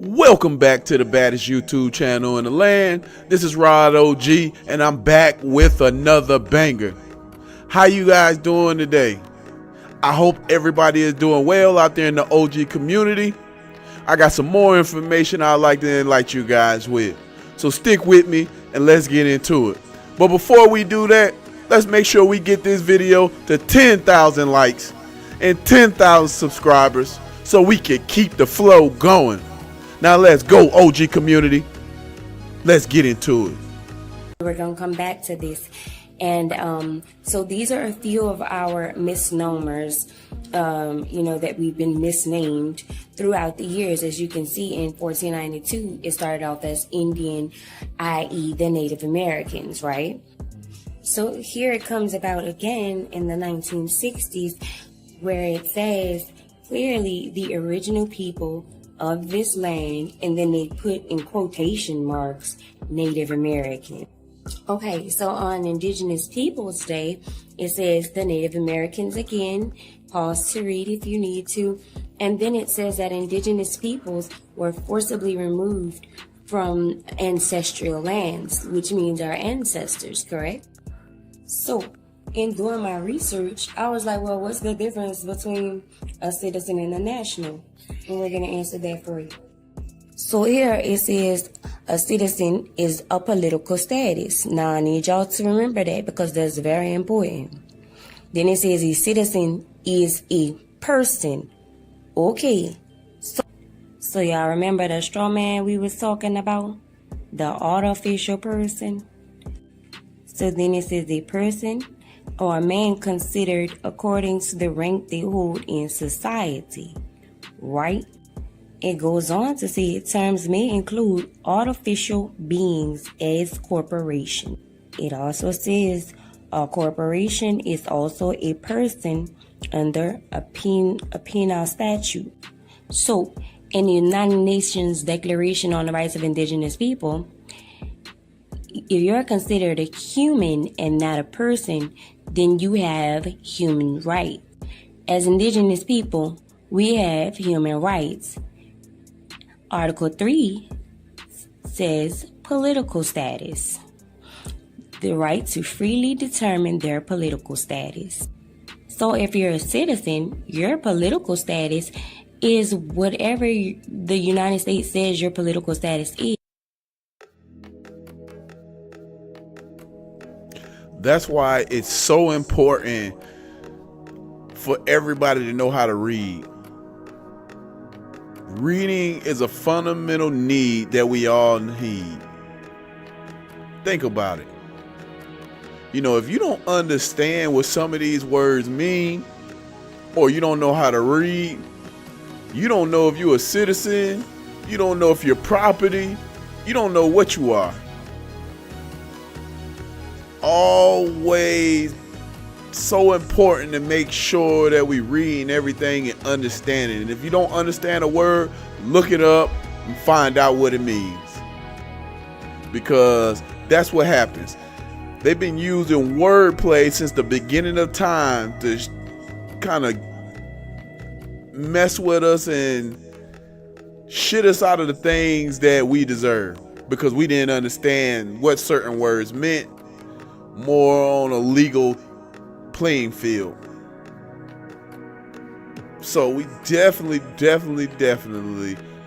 Welcome back to the baddest YouTube channel in the land. This is Rod OG, and I'm back with another banger. How you guys doing today? I hope everybody is doing well out there in the OG community. I got some more information I'd like to enlighten you guys with. So stick with me and let's get into it. But before we do that, let's make sure we get this video to 10,000 likes and 10,000 subscribers so we can keep the flow going. Now let's go, OG community. Let's get into it. We're going to come back to this. And so these are a few of our misnomers, that we've been misnamed throughout the years. As you can see, in 1492, it started off as Indian, i.e. the Native Americans, right? So here it comes about again in the 1960s, where it says clearly the original people of this land, and then they put in quotation marks Native American. Okay, so on Indigenous Peoples Day, it says the Native Americans again. Pause to read if you need to. And then it says that Indigenous peoples were forcibly removed from ancestral lands, which means our ancestors, correct? So in doing my research, I was like, well, what's the difference between a citizen and a national? And we're going to answer that for you. So here it says a citizen is a political status. Now I need y'all to remember that because that's very important. Then it says a citizen is a person. Okay. So y'all remember the straw man we was talking about? The artificial person? So then it says a person or a man considered according to the rank they hold in society. Right? It goes on to say terms may include artificial beings as corporation. It also says a corporation is also a person under a penal statute. So in the United Nations Declaration on the Rights of Indigenous People, if you're considered a human and not a person, then you have human rights. As Indigenous people, we have human rights. Article 3 says political status. The right to freely determine their political status. So if you're a citizen, your political status is whatever the United States says your political status is. That's why it's so important for everybody to know how to read. Reading is a fundamental need that we all need. Think about it. If you don't understand what some of these words mean, or you don't know how to read, you don't know if you're a citizen, you don't know if you're property, you don't know what you are. Always so important to make sure that we read everything and understand it. And if you don't understand a word, look it up and find out what it means. Because that's what happens. They've been using wordplay since the beginning of time to kind of mess with us and shit us out of the things that we deserve. Because we didn't understand what certain words meant, more on a legal playing field. So we definitely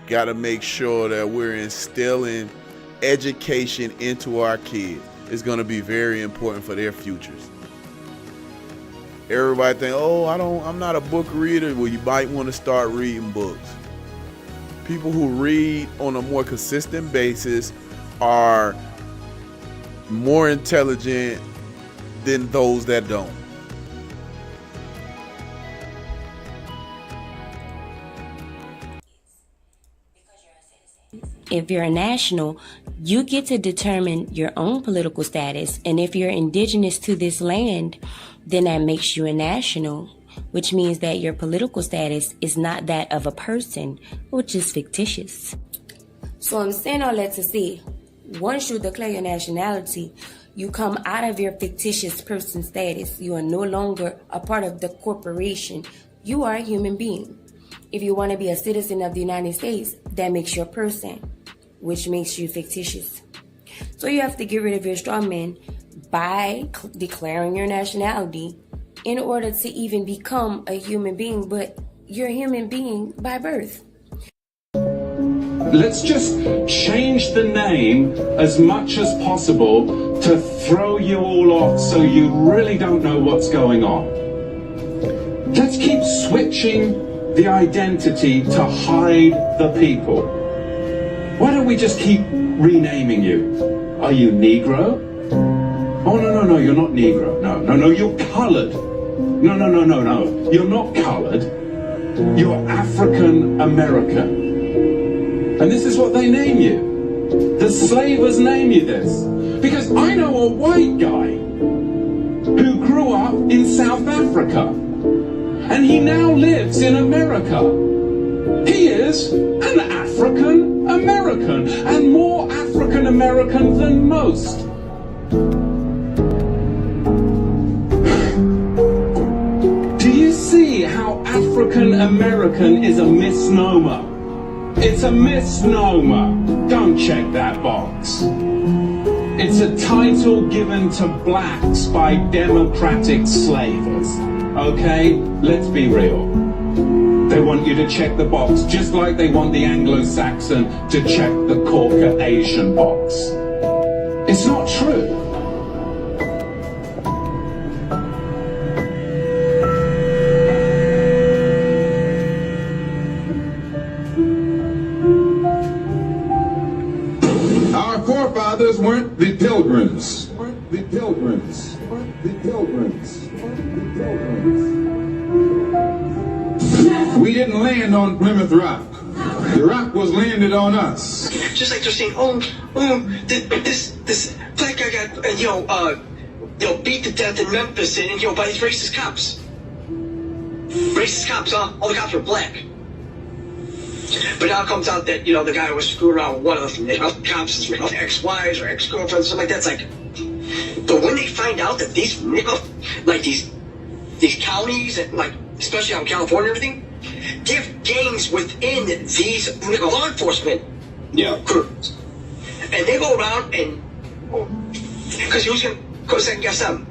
got to make sure that we're instilling education into our kids. It's going to be very important for their futures. Everybody think, I'm not a book reader. Well, you might want to start reading books. People who read on a more consistent basis are more intelligent than those that don't. If you're a national, you get to determine your own political status. And if you're indigenous to this land, then that makes you a national, which means that your political status is not that of a person, which is fictitious. So I'm saying all that to say, once you declare your nationality, you come out of your fictitious person status. You are no longer a part of the corporation. You are a human being. If you want to be a citizen of the United States, that makes you a person, which makes you fictitious. So you have to get rid of your straw man by declaring your nationality in order to even become a human being, but you're a human being by birth. Let's just change the name as much as possible to throw you all off so you really don't know what's going on. Let's keep switching the identity to hide the people. Why don't we just keep renaming you? Are you Negro? Oh, no, you're not Negro. No, you're colored. No, you're not colored. You're African American. And this is what they name you. The slavers name you this. Because I know a white guy who grew up in South Africa. And he now lives in America. He is an African American, and more African American than most. Do you see how African American is a misnomer? It's a misnomer. Don't check that box. It's a title given to blacks by democratic slavers. Okay? Let's be real. They want you to check the box, just like they want the Anglo-Saxon to check the Caucasian box. It's not true. Our forefathers weren't the pilgrims. The pilgrims. The pilgrims. The pilgrims. We didn't land on Plymouth Rock. The rock was landed on us. Just like they're saying, this black guy got, beat to death in Memphis and, by these racist cops. Racist cops, huh? All the cops were black. But now it comes out that, the guy was screwing around with one of the cops' ex-wives or ex-girlfriends, something like that. It's like, but when they find out that these, these counties, and especially out in California and everything, they have gangs within these law enforcement groups. And they go around and, because who's going to go second guess them?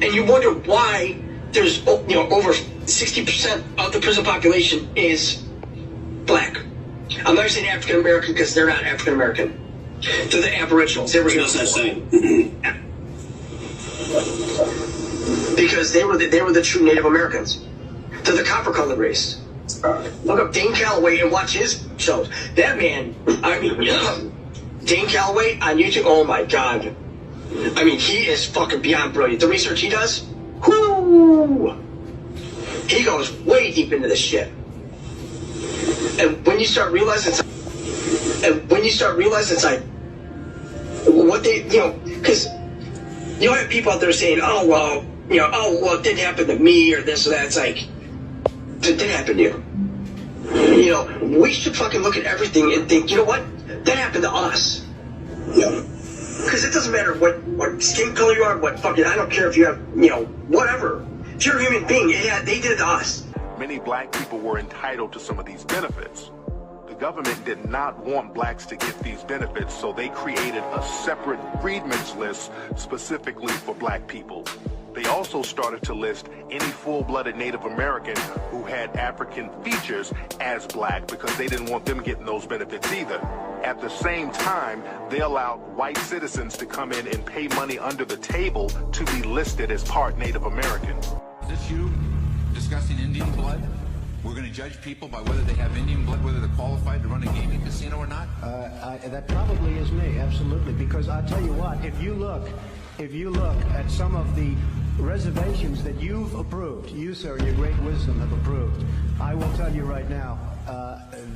And you wonder why there's, over 60% of the prison population is black. I'm not saying African American because they're not African American. They're the Aboriginals. They were no such thing. Because they were the true Native Americans. They're the copper-colored race. Look up Dane Calloway and watch his shows. That man, Dane Calloway on YouTube. Oh my God. He is fucking beyond brilliant. The research he does, whoo, he goes way deep into this shit. And when you start realizing, it's like, what they, because you have people out there saying, it didn't happen to me or this or that. It's like, it did happen to you. We should fucking look at everything and think, you know what? That happened to us. Yeah. Because it doesn't matter what skin color you are, what fucking, I don't care if you have, whatever. If you're a human being, they did it to us. Many black people were entitled to some of these benefits. The government did not want blacks to get these benefits, so they created a separate freedmen's list specifically for black people. They also started to list any full-blooded Native American who had African features as black because they didn't want them getting those benefits either. At the same time, they allowed white citizens to come in and pay money under the table to be listed as part Native American. Is this you discussing Indian blood? We're going to judge people by whether they have Indian blood, whether they're qualified to run a gaming casino or not? That probably is me, absolutely. Because I'll tell you what, if you look at some of the reservations that you've approved, you, sir, your great wisdom have approved, I will tell you right now,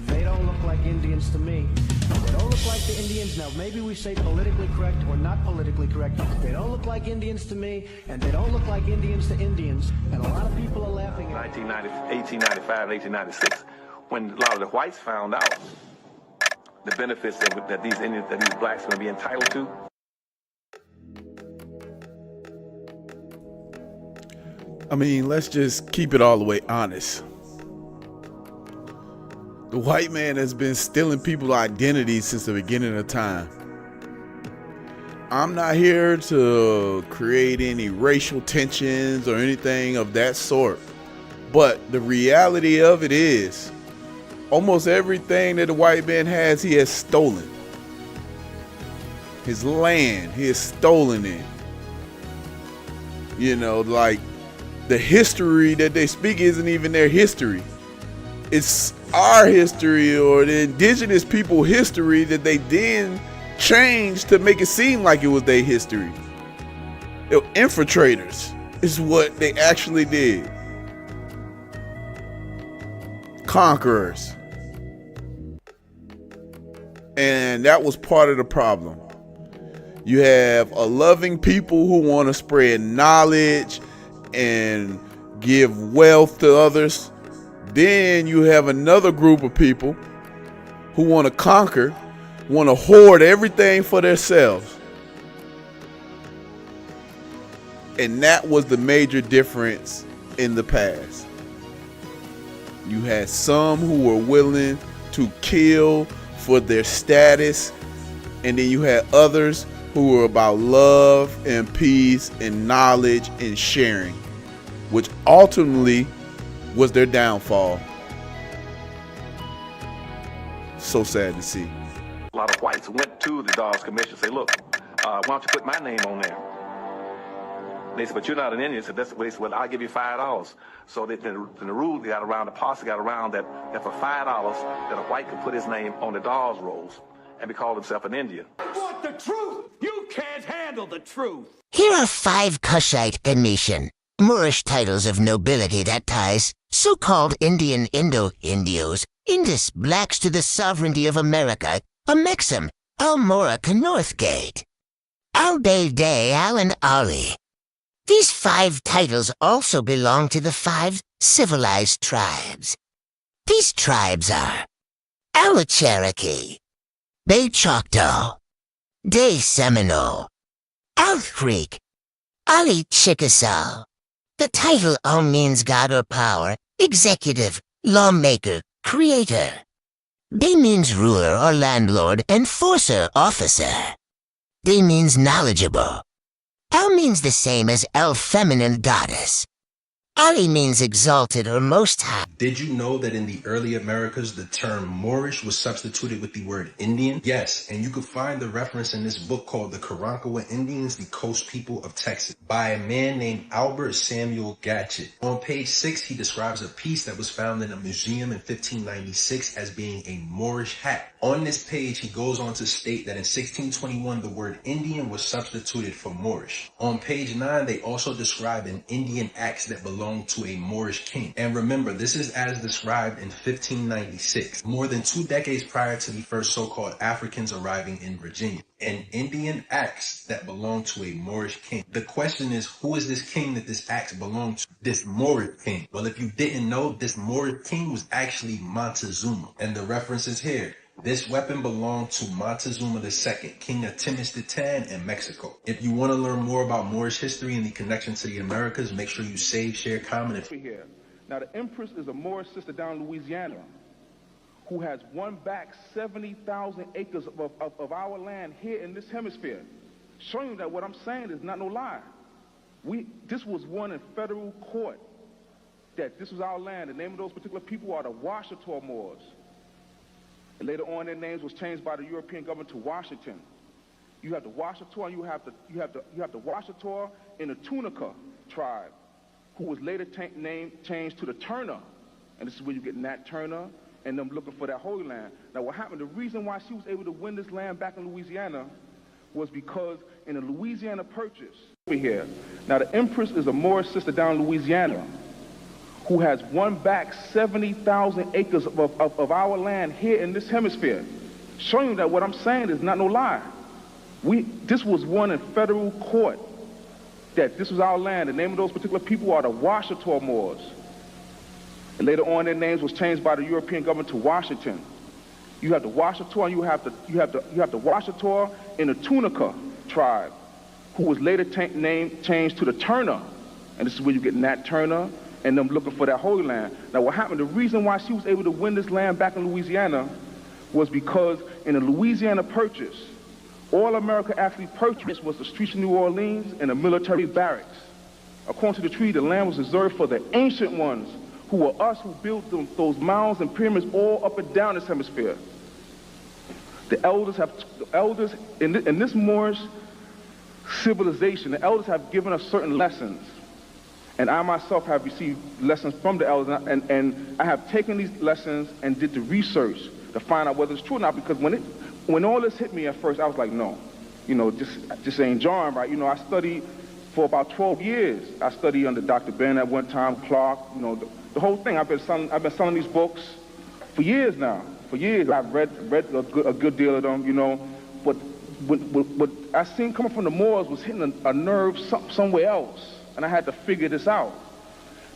they don't look like Indians to me. They don't look like the Indians. Now, maybe we say politically correct or not politically correct. They don't look like Indians to me, and they don't look like Indians to Indians. And a lot of people are laughing at 1895 and 1896, when a lot of the whites found out the benefits that these Indians, that these blacks are going to be entitled to. Let's just keep it all the way honest. The white man has been stealing people's identities since the beginning of time. I'm not here to create any racial tensions or anything of that sort. But the reality of it is, almost everything that the white man has, he has stolen. His land, he has stolen it. You know, like the history that they speak isn't even their history. It's our history, or the indigenous people history, that they then changed to make it seem like it was their history. They were infiltrators, is what they actually did. Conquerors. And that was part of the problem. You have a loving people who want to spread knowledge and give wealth to others. Then you have another group of people who want to conquer, want to hoard everything for themselves. And that was the major difference in the past. You had some who were willing to kill for their status, and then you had others who were about love and peace and knowledge and sharing, which ultimately was their downfall. So sad to see. A lot of whites went to the Dawes Commission and say, look, why don't you put my name on there? They said, but you're not an Indian. So that's what they said, well, I'll give you $5. So then the rule got around, the policy got around that for $5 that a white could put his name on the Dawes rolls and be called himself an Indian. Want the truth? You can't handle the truth. Here are 5 Kushite Ganesian, Moorish titles of nobility that ties so-called Indian Indo-Indios, Indus blacks to the sovereignty of America, a Mexim, Almorica Northgate, Al-Day, Al and Ali. These 5 titles also belong to the 5 civilized tribes. These tribes are Ala Cherokee, Bay Choctaw, Day Seminole, Al Creek, Ali Chickasaw. The title all means God or power, executive, lawmaker, creator. Day means ruler or landlord, enforcer, officer. Day means knowledgeable. Al means the same as El feminine goddess. Ali means exalted or most high. Did you know that in the early Americas, the term Moorish was substituted with the word Indian? Yes, and you can find the reference in this book called The Karankawa Indians, the Coast People of Texas, by a man named Albert Samuel Gatchett. On page 6, he describes a piece that was found in a museum in 1596 as being a Moorish hat. On this page, he goes on to state that in 1621, the word Indian was substituted for Moorish. On page 9, they also describe an Indian axe that belonged to a Moorish king. And remember, this is as described in 1596, more than 2 decades prior to the first so-called Africans arriving in Virginia. An Indian axe that belonged to a Moorish king. The question is, who is this king that this axe belonged to? This Moorish king. Well, if you didn't know, this Moorish king was actually Montezuma. And the reference is here. This weapon belonged to Montezuma II, king of Tenochtitlan in Mexico. If you want to learn more about Moorish history and the connection to the Americas, make sure you save, share, comment. Here. Now, the Empress is a Moorish sister down in Louisiana who has won back 70,000 acres of our land here in this hemisphere, showing you that what I'm saying is not no lie. This was won in federal court, that this was our land. The name of those particular people are the Washita Moors. And later on, their names was changed by the European government to Washington. You have the Washita, and you have the Washita in the Tunica tribe, who was later changed to the Turner. And this is where you get Nat Turner and them looking for that Holy Land. Now, what happened, the reason why she was able to win this land back in Louisiana was because in the Louisiana Purchase, over here. Now, the Empress is a Moorish sister down in Louisiana who has won back 70,000 acres of our land here in this hemisphere, showing you that what I'm saying is not no lie. This was won in federal court, that this was our land. The name of those particular people are the Washita Moors. And later on, their names was changed by the European government to Washington. You have the Washita, and you have the Washita in the Tunica tribe, who was later changed to the Turner. And this is where you get Nat Turner and them looking for that Holy Land. Now what happened, the reason why she was able to win this land back in Louisiana was because in the Louisiana Purchase, all America actually purchased was the streets of New Orleans and the military barracks. According to the treaty, the land was reserved for the ancient ones, who were us who built those mounds and pyramids all up and down this hemisphere. The elders in this Moorish civilization, the elders have given us certain lessons. And I myself have received lessons from the elders, and I have taken these lessons and did the research to find out whether it's true or not, because when all this hit me at first, I was like, no, just ain't jarring, right? I studied for about 12 years. I studied under Dr. Ben at one time, Clark, the whole thing. I've been selling these books for years now. For years, I've read a good deal of them, but what I seen coming from the Moors was hitting a nerve somewhere else, and I had to figure this out.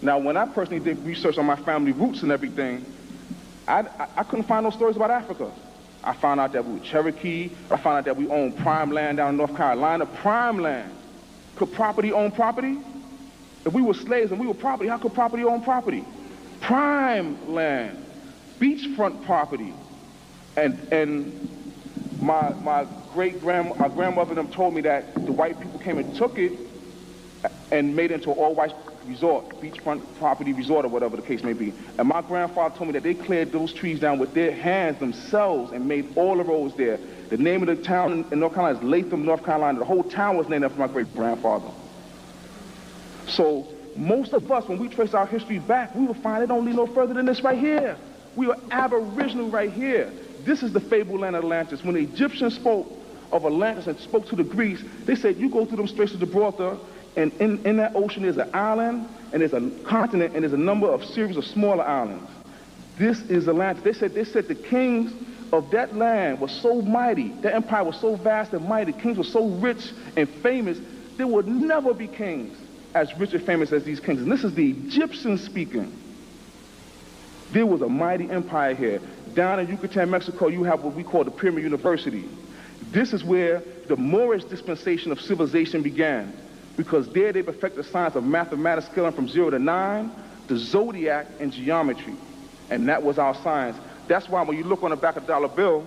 Now, when I personally did research on my family roots and everything, I couldn't find no stories about Africa. I found out that we were Cherokee. I found out that we owned prime land down in North Carolina. Prime land. Could property own property? If we were slaves and we were property, how could property own property? Prime land. Beachfront property. And my grandmother them told me that the white people came and took it and made it into an all-white resort, beachfront property resort, or whatever the case may be. And my grandfather told me that they cleared those trees down with their hands themselves and made all the roads there. The name of the town in North Carolina is Latham, North Carolina. The whole town was named after my great-grandfather. So most of us, when we trace our history back, we will find it don't lead no further than this right here. We are aboriginal right here. This is the fabled land of Atlantis. When the Egyptians spoke of Atlantis and spoke to the Greeks, they said, you go through them straits of Gibraltar, and in that ocean there's an island, and there's a continent, and there's a number of series of smaller islands. This is Atlantis. They said the kings of that land were so mighty, that empire was so vast and mighty, kings were so rich and famous, there would never be kings as rich and famous as these kings. And this is the Egyptians speaking. There was a mighty empire here. Down in Yucatan, Mexico, you have what we call the Pyramid University. This is where the Moorish dispensation of civilization began, because there they perfected the science of mathematics, scaling from 0 to 9, the zodiac, and geometry. And that was our science. That's why when you look on the back of the dollar bill,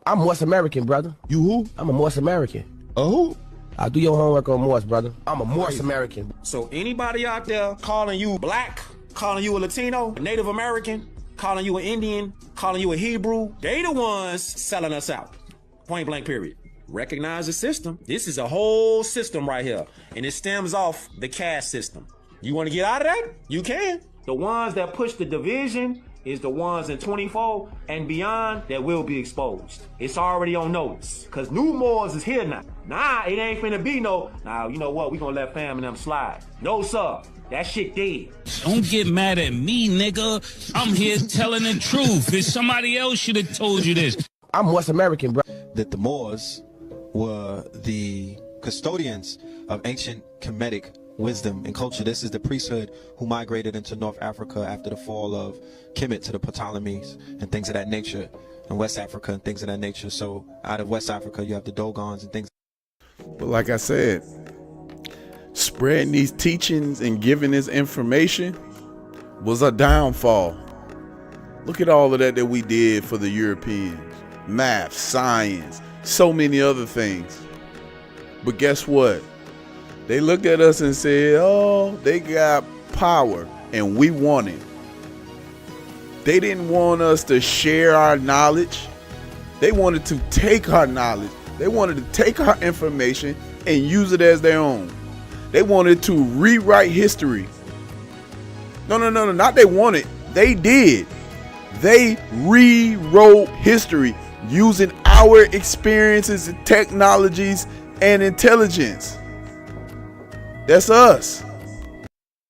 I'm Morse American, brother. You who? I'm a Morse American. Oh? I'll do your homework on Morse, brother. I'm a Morse American. So anybody out there calling you black, calling you a Latino, a Native American, calling you an Indian, calling you a Hebrew, they the ones selling us out. Point blank period. Recognize the system. This is a whole system right here, and it stems off the caste system. You want to get out of that? You can. The ones that push the division is the ones in 24 and beyond that will be exposed. It's already on notice, because new Moors is here now. Nah, it ain't finna be no, now you know what, we gonna let fam and them slide. No sir, that shit dead. Don't get mad at me, nigga. I'm here telling the truth. If somebody else should have told you this. I'm Morse American, bro. That the Moors were the custodians of ancient Kemetic wisdom and culture. This is the priesthood who migrated into North Africa after the fall of Kemet to the Ptolemies and things of that nature, and West Africa and things of that nature. So out of West Africa, you have the Dogons and things. But like I said, spreading these teachings and giving this information was a downfall. Look at all of that we did for the Europeans. Math, science, so many other things. But guess what? They looked at us and said, oh, they got power and we want it. They didn't want us to share our knowledge. They wanted to take our knowledge. They wanted to take our information and use it as their own. They wanted to rewrite history. No, not they wanted. They did. They rewrote history using our experiences and technologies and intelligence. That's us.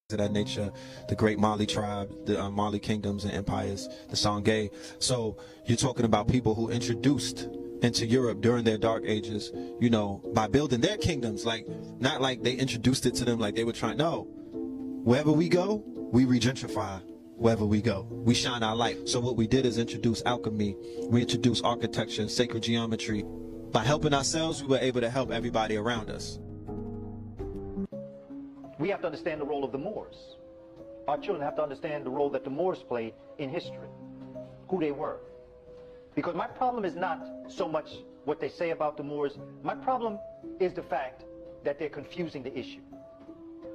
Of that nature, the great Mali tribe, the Mali kingdoms and empires, the Sangay. So you're talking about people who introduced into Europe during their dark ages, you know, by building their kingdoms, like not like they introduced it to them like they were trying. No, wherever we go, we regentrify. Wherever we go, we shine our light. So what we did is introduce alchemy. We introduced architecture, sacred geometry. By helping ourselves, we were able to help everybody around us. We have to understand the role of the Moors. our children have to understand the role that the Moors played in history, who they were. Because my problem is not so much what they say about the Moors. My problem is the fact that they're confusing the issue.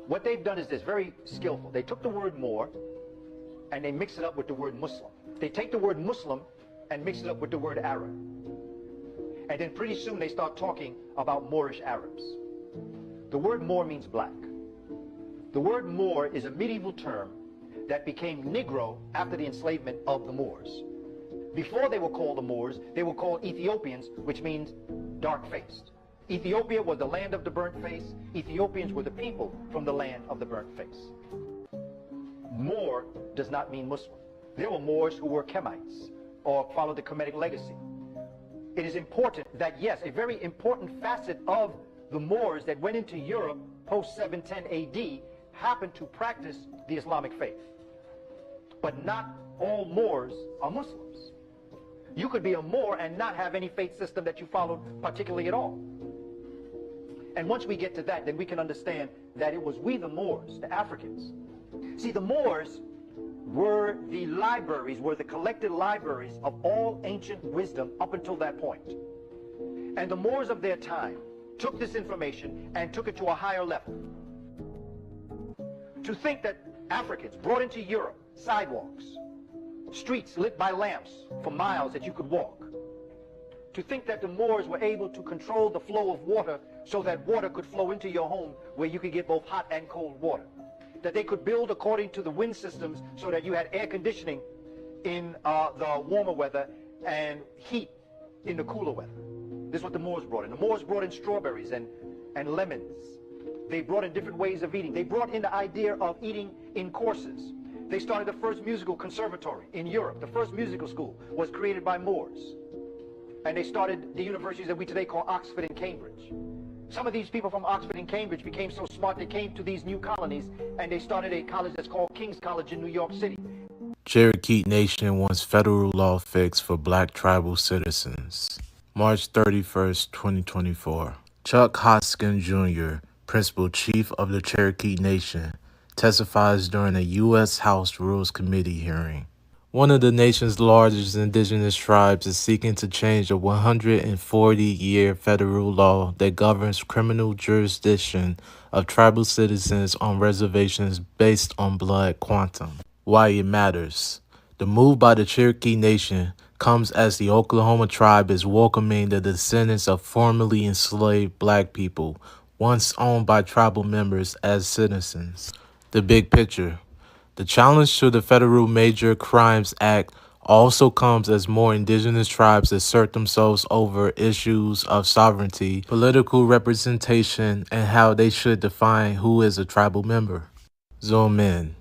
What they've done is this, very skillful. They took the word Moor and they mix it up with the word Muslim. They take the word Muslim and mix it up with the word Arab. And then pretty soon they start talking about Moorish Arabs. The word Moor means black. The word Moor is a medieval term that became Negro after the enslavement of the Moors. Before they were called the Moors, they were called Ethiopians, which means dark-faced. Ethiopia was the land of the burnt face. Ethiopians were the people from the land of the burnt face. Moor does not mean Muslim. There were Moors who were Kemites or followed the Kemetic legacy. It is important that, yes, a very important facet of the Moors that went into Europe post-710 AD happened to practice the Islamic faith. But not all Moors are Muslims. You could be a Moor and not have any faith system that you followed particularly at all. And once we get to that, then we can understand that it was we, the Moors, the Africans. See, the Moors were the libraries, were the collected libraries of all ancient wisdom up until that point. And the Moors of their time took this information and took it to a higher level. To think that Africans brought into Europe sidewalks, streets lit by lamps for miles that you could walk. To think that the Moors were able to control the flow of water so that water could flow into your home where you could get both hot and cold water. That they could build according to the wind systems so that you had air conditioning in the warmer weather and heat in the cooler weather. This is what the Moors brought in. The Moors brought in strawberries and lemons. They brought in different ways of eating. They brought in the idea of eating in courses. They started the first musical conservatory in Europe. The first musical school was created by Moors. And they started the universities that we today call Oxford and Cambridge. Some of these people from Oxford and Cambridge became so smart they came to these new colonies and they started a college that's called King's College in New York City. Cherokee Nation wants federal law fixed for black tribal citizens. March 31st, 2024. Chuck Hoskins Jr., Principal Chief of the Cherokee Nation, testifies during a U.S. House Rules Committee hearing. One of the nation's largest indigenous tribes is seeking to change a 140-year federal law that governs criminal jurisdiction of tribal citizens on reservations based on blood quantum. Why it matters. The move by the Cherokee Nation comes as the Oklahoma tribe is welcoming the descendants of formerly enslaved black people, once owned by tribal members, as citizens. The big picture. The challenge to the Federal Major Crimes Act also comes as more indigenous tribes assert themselves over issues of sovereignty, political representation, and how they should define who is a tribal member. Zoom in.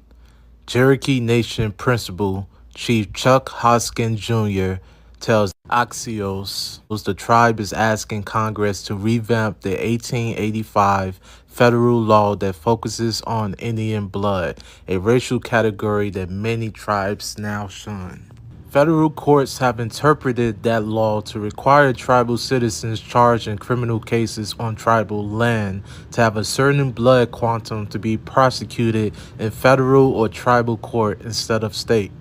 Cherokee Nation Principal Chief Chuck Hoskins Jr. tells Axios the tribe is asking Congress to revamp the 1885 federal law that focuses on Indian blood, a racial category that many tribes now shun. Federal courts have interpreted that law to require tribal citizens charged in criminal cases on tribal land to have a certain blood quantum to be prosecuted in federal or tribal court instead of state.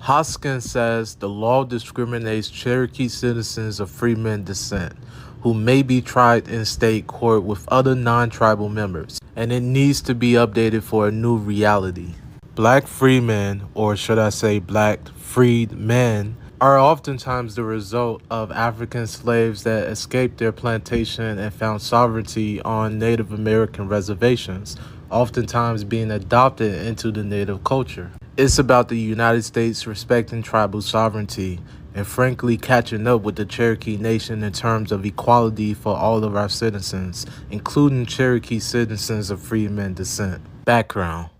Hoskins says the law discriminates Cherokee citizens of freeman descent, who may be tried in state court with other non-tribal members, and it needs to be updated for a new reality. Black freemen, or should I say black freed men, are oftentimes the result of African slaves that escaped their plantation and found sovereignty on Native American reservations, oftentimes being adopted into the Native culture. It's about the United States respecting tribal sovereignty and frankly catching up with the Cherokee Nation in terms of equality for all of our citizens, including Cherokee citizens of freeman descent. Background.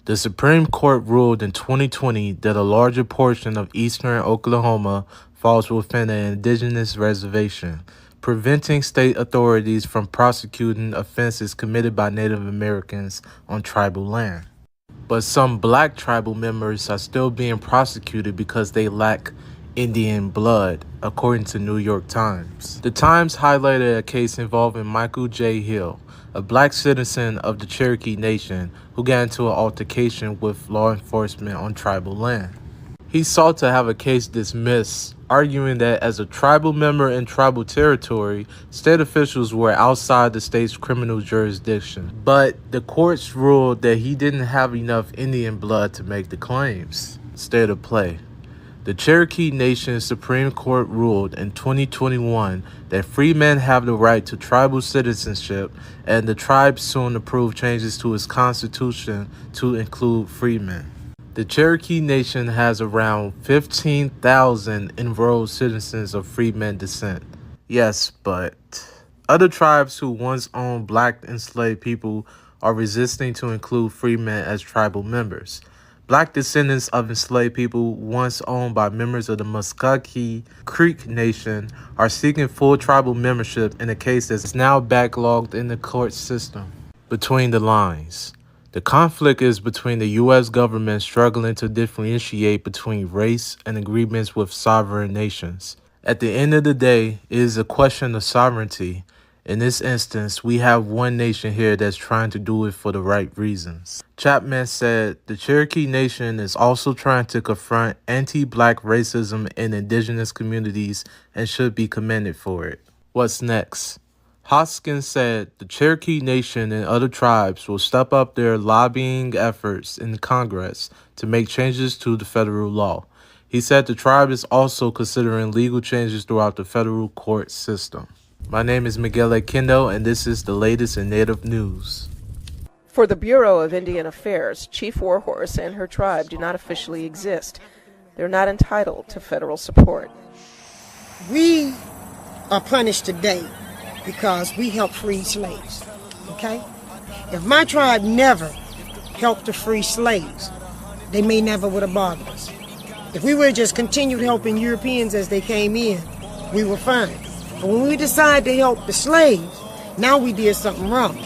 The Supreme Court ruled in 2020 that a larger portion of eastern Oklahoma falls within an indigenous reservation, preventing state authorities from prosecuting offenses committed by Native Americans on tribal land. But some black tribal members are still being prosecuted because they lack Indian blood, according to New York Times. The Times highlighted a case involving Michael J. Hill, a black citizen of the Cherokee Nation who got into an altercation with law enforcement on tribal land. He sought to have a case dismissed, arguing that as a tribal member in tribal territory, state officials were outside the state's criminal jurisdiction. But the courts ruled that he didn't have enough Indian blood to make the claims. State of play. The Cherokee Nation Supreme Court ruled in 2021 that free men have the right to tribal citizenship, and the tribe soon approved changes to its constitution to include free men. The Cherokee Nation has around 15,000 enrolled citizens of freeman descent. Yes, but other tribes who once owned black enslaved people are resisting to include freemen as tribal members. Black descendants of enslaved people once owned by members of the Muskogee Creek Nation are seeking full tribal membership in a case that's now backlogged in the court system. Between the lines. The conflict is between the U.S. government struggling to differentiate between race and agreements with sovereign nations. At the end of the day, it is a question of sovereignty. In this instance, we have one nation here that's trying to do it for the right reasons. Chapman said, the Cherokee Nation is also trying to confront anti-black racism in indigenous communities and should be commended for it. What's next? Hoskins said the Cherokee Nation and other tribes will step up their lobbying efforts in Congress to make changes to the federal law. He said the tribe is also considering legal changes throughout the federal court system. My name is Miguel Akendo, and this is the latest in Native news. For the Bureau of Indian Affairs, Chief Warhorse and her tribe do not officially exist. They're not entitled to federal support. We are punished today because we helped free slaves, okay? If my tribe never helped to free slaves, they may never would have bothered us. If we would have just continued helping Europeans as they came in, we were fine. But when we decided to help the slaves, now we did something wrong.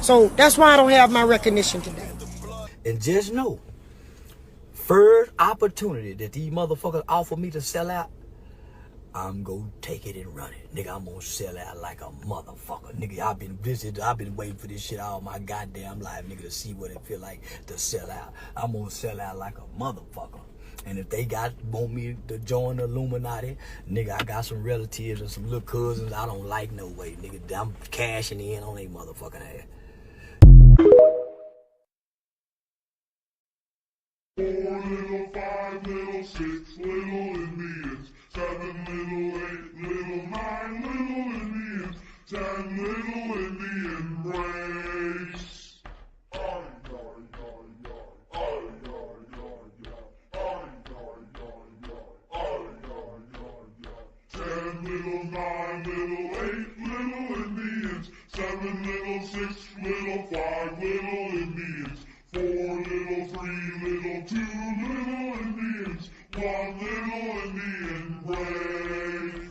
So that's why I don't have my recognition today. And just know, first opportunity that these motherfuckers offer me to sell out, I'm gonna take it and run it. Nigga, I'm gonna sell out like a motherfucker. Nigga, I've been waiting for this shit all my goddamn life, nigga, to see what it feel like to sell out. I'm gonna sell out like a motherfucker. And if they want me to join the Illuminati, nigga, I got some relatives and some little cousins I don't like no way, nigga. I'm cashing in on they motherfucking ass. 4 little, 5 little, 6 little Indians, 7 little, 8 little, 9 little Indians, 10 little Indian race. Little, 9 little, 8 little Indians, 7 little, 6 little, 5 little Indians, 4 little, 3 little, 2 little Indians, 1 little Indian race.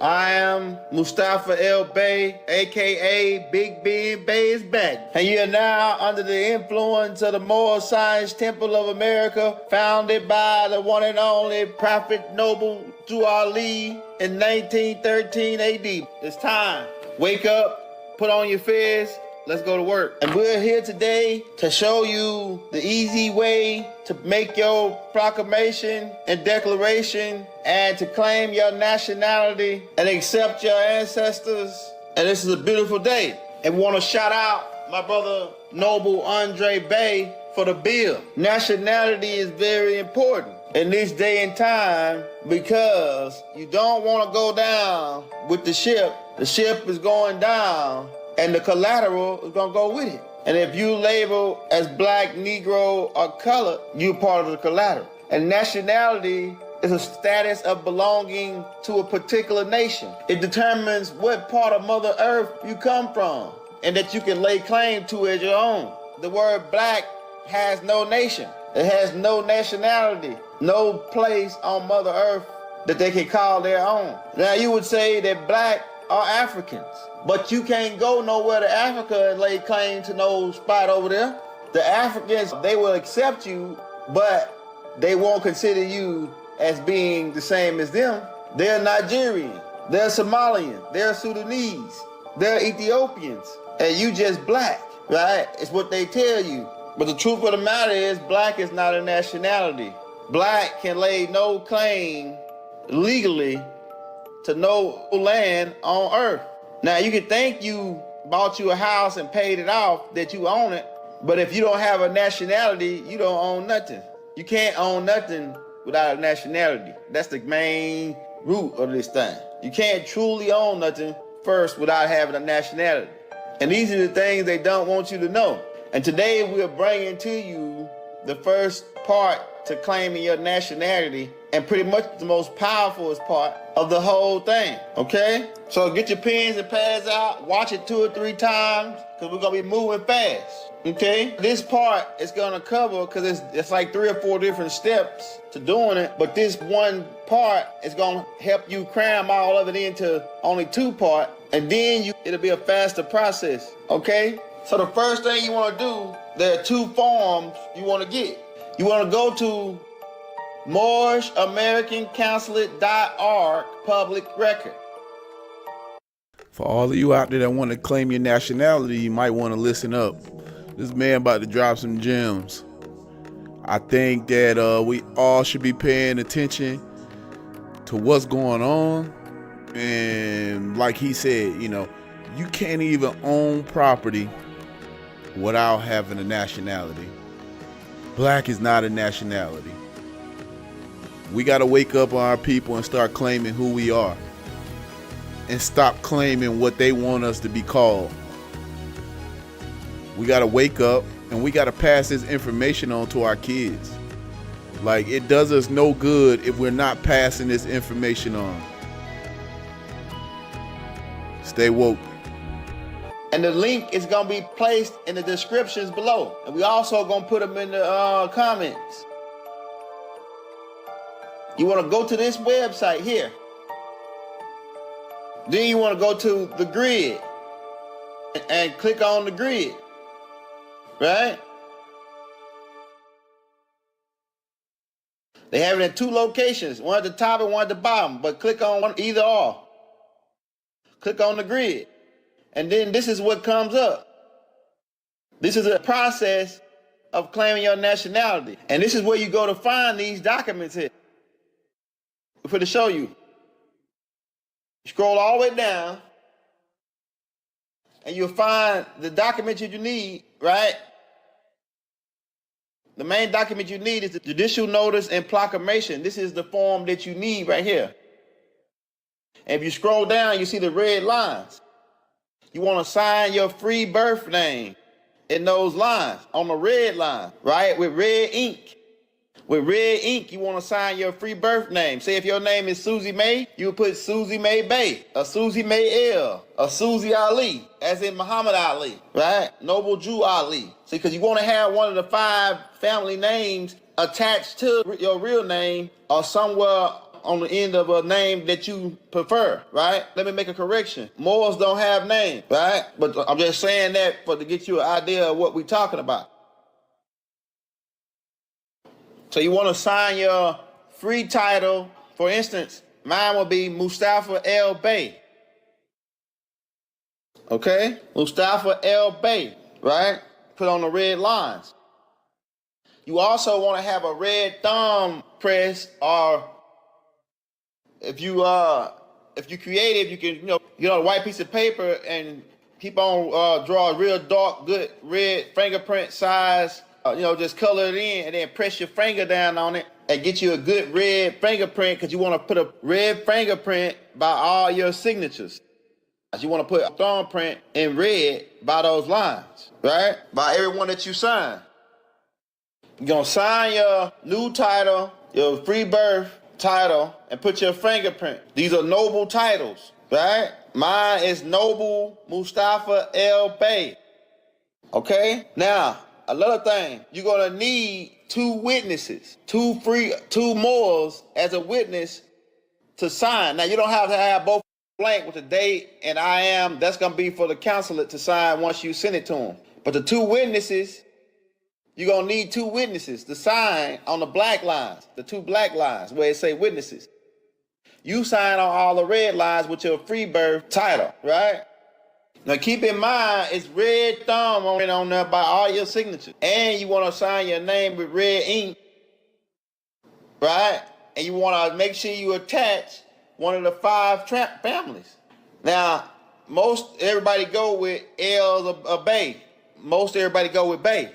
I am Mustafa El Bey, aka Big Ben Bey is back. And you are now under the influence of the Moorish Science Temple of America, founded by the one and only Prophet Noble to Ali in 1913 AD. It's time. Wake up, put on your fez, let's go to work. And we're here today to show you the easy way to make your proclamation and declaration and to claim your nationality and accept your ancestors. And this is a beautiful day. And we want to shout out my brother Noble Andre Bey for the bill. Nationality is very important in this day and time because you don't want to go down with the ship. The ship is going down and the collateral is going to go with it. And if you label as black, Negro, or colored, you're part of the collateral. And nationality is a status of belonging to a particular nation. It determines what part of Mother Earth you come from and that you can lay claim to as your own. The word black has no nation. It has no nationality, no place on Mother Earth that they can call their own. Now you would say that black are Africans. But you can't go nowhere to Africa and lay claim to no spot over there. The Africans, they will accept you, but they won't consider you as being the same as them. They're Nigerian, they're Somalian, they're Sudanese, they're Ethiopians, and you just black, right? It's what they tell you. But the truth of the matter is, black is not a nationality. Black can lay no claim legally to no land on earth. Now, you can think you bought you a house and paid it off, that you own it, but if you don't have a nationality, you don't own nothing. You can't own nothing without a nationality. That's the main root of this thing. You can't truly own nothing first without having a nationality. And these are the things they don't want you to know. And today we're bringing to you the first part to claiming your nationality, and pretty much the most powerful part of the whole thing, okay? So get your pens and pads out, watch it 2 or 3 times, because we're gonna be moving fast, okay? This part is gonna cover, because it's like 3 or 4 different steps to doing it, but this one part is gonna help you cram all of it into only 2 parts, and then it'll be a faster process, okay? So the first thing you wanna do, there are 2 forms you wanna get. You want to go to MoorishAmericanConsulate.org public record. For all of you out there that want to claim your nationality, you might want to listen up. This man about to drop some gems. I think that we all should be paying attention to what's going on. And like he said, you know, you can't even own property without having a nationality. Black is not a nationality. We got to wake up on our people and start claiming who we are. And stop claiming what they want us to be called. We got to wake up and we got to pass this information on to our kids. Like, it does us no good if we're not passing this information on. Stay woke. And the link is gonna be placed in the descriptions below. And we also gonna put them in the comments. You wanna go to this website here. Then you wanna go to the grid and click on the grid, right? They have it in 2 locations, one at the top and one at the bottom, but click on one, either or. Click on the grid. And then this is what comes up. This is a process of claiming your nationality. And this is where you go to find these documents here. For to show you. Scroll all the way down and you'll find the document that you need, right? The main document you need is the judicial notice and proclamation. This is the form that you need right here. And if you scroll down, you see the red lines. You want to sign your free birth name in those lines, on the red line, right? With red ink. With red ink, you want to sign your free birth name. Say if your name is Susie May, you put Susie May Bay, or Susie May L, or Susie Ali, as in Muhammad Ali, right? Noble Jew Ali. See, because you want to have one of the 5 family names attached to your real name or somewhere on the end of a name that you prefer, right? Let me make a correction. Moors don't have names, right? But I'm just saying that to get you an idea of what we're talking about. So you want to sign your free title. For instance, mine will be Mustafa L. Bay. Okay? Mustafa L. Bay, right? Put on the red lines. You also want to have a red thumb press, or if you creative, you can get on a white piece of paper and keep on draw a real dark, good red fingerprint size. Just color it in and then press your finger down on it and get you a good red fingerprint, because you want to put a red fingerprint by all your signatures. You want to put a thumbprint in red by those lines, right? By everyone that you sign. You're going to sign your new title, your free birth title, and put your fingerprint. These are noble titles, right? Mine is Noble Mustafa L. Bay. Okay? Now, another thing, you're going to need 2 witnesses, 2 Moors as a witness to sign. Now, you don't have to have both blank with the date and I am, that's going to be for the consulate to sign once you send it to them. But the two witnesses, you're going to need two witnesses to sign on the black lines, the two black lines where it say witnesses. You sign on all the red lines with your free birth title, right? Now keep in mind, it's red thumb on there by all your signatures. And you want to sign your name with red ink, right? And you want to make sure you attach one of the 5 Tramp families. Now, everybody go with L's or Bay. Most everybody go with Bay,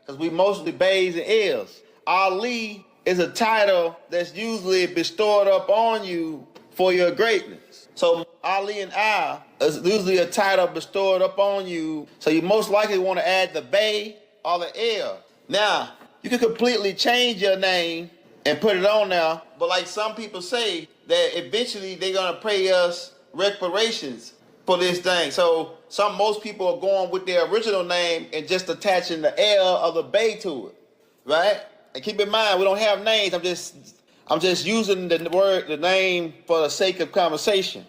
because we mostly Bays and L's. Ali is a title that's usually bestowed up on you for your greatness. So Ali and I is usually a title bestowed up on you, so you most likely want to add the Bay or the L. Now, you can completely change your name and put it on there, but like some people say, that eventually they're gonna pay us reparations for this thing. So most people are going with their original name and just attaching the L or the Bay to it, right? And keep in mind, we don't have names. I'm just using the name for the sake of conversation,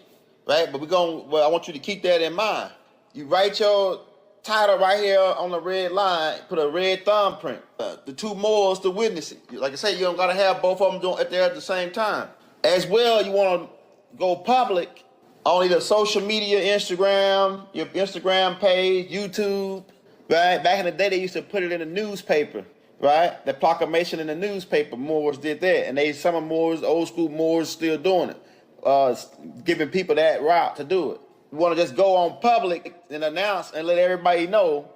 right? But I want you to keep that in mind. You write your title right here on the red line, put a red thumbprint. The two Moors, the witnesses. Like I say, you don't gotta have both of them doing it there at the same time. As well, you want to go public on either social media, Instagram, your Instagram page, YouTube, right? Back in the day, they used to put it in the newspaper, right? The proclamation in the newspaper, Moors did that. And some of Moors, old school Moors, still doing it, giving people that route to do it. You want to just go on public and announce and let everybody know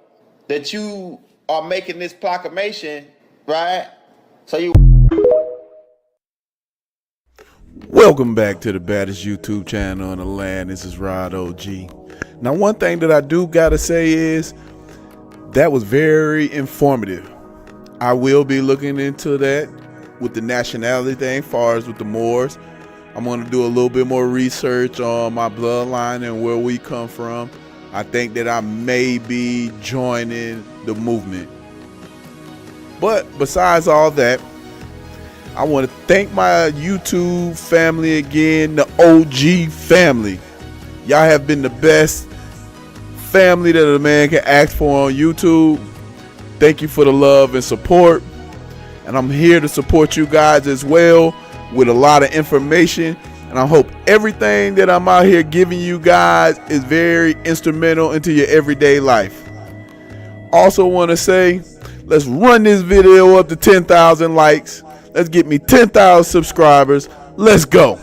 that you are making this proclamation, right? So you... Welcome back to the baddest YouTube channel in the land. This is Rod OG. Now, one thing that I do gotta say is that was very informative. I will be looking into that with the nationality thing, as far as with the Moors. I'm gonna do a little bit more research on my bloodline and where we come from. I think that I may be joining the movement. But besides all that, I want to thank my YouTube family again, the OG family. Y'all have been the best family that a man can ask for on YouTube. Thank you for the love and support. And I'm here to support you guys as well with a lot of information. And I hope everything that I'm out here giving you guys is very instrumental into your everyday life. Also want to say, let's run this video up to 10,000 likes. Let's get me 10,000 subscribers. Let's go.